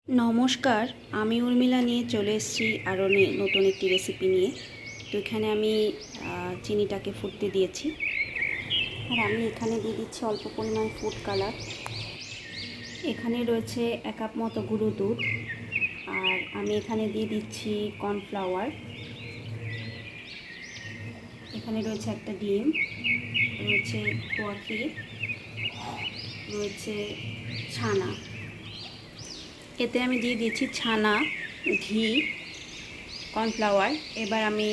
নমস্কার, আমি উর্মিলা নিয়ে চলে এসেছি আরও নতুন একটি রেসিপি নিয়ে। তো এখানে আমি চিনিটাকে ফুটতে দিয়েছি, আর আমি এখানে দিয়ে দিচ্ছি অল্প পরিমাণ ফুড কালার। এখানে রয়েছে 1 কাপ মতো গুঁড়ো দুধ, আর আমি এখানে দিয়ে দিচ্ছি কর্নফ্লাওয়ার। এখানে রয়েছে একটা ডিম, রয়েছে খোয়া ক্ষীর, রয়েছে ছানা। এতে আমি দিয়ে দিচ্ছি ছানা, ঘি, কর্নফ্লাওয়ার। এবার আমি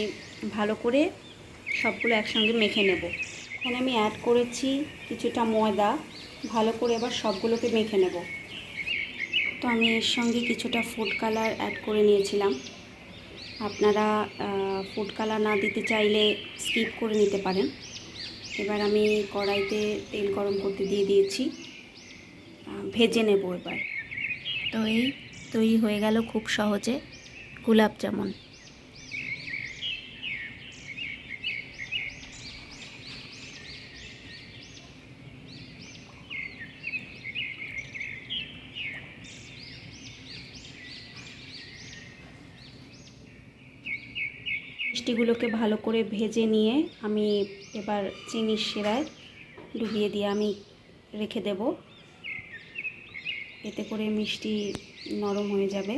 ভালো করে সবগুলো একসঙ্গে মেখে নেব। এখানে আমি অ্যাড করেছি কিছুটা ময়দা। ভালো করে এবার সবগুলোকে মেখে নেব। তো আমি এর সঙ্গে কিছুটা ফুড কালার অ্যাড করে নিয়েছিলাম। আপনারা ফুড কালার না দিতে চাইলে স্কিপ করে নিতে পারেন। এবার আমি কড়াইতে তেল গরম করতে দিয়ে দিয়েছি, ভেজে নেব এবার। তো এই তৈরি হয়ে গেল খুব সহজে গোলাপ জামুন। মিষ্টিগুলোকে ভালো করে ভেজে নিয়ে আমি এবার চিনির শিরায় ডুবিয়ে দিয়ে আমি রেখে দেব। এতে করে মিষ্টি নরম হয়ে যাবে।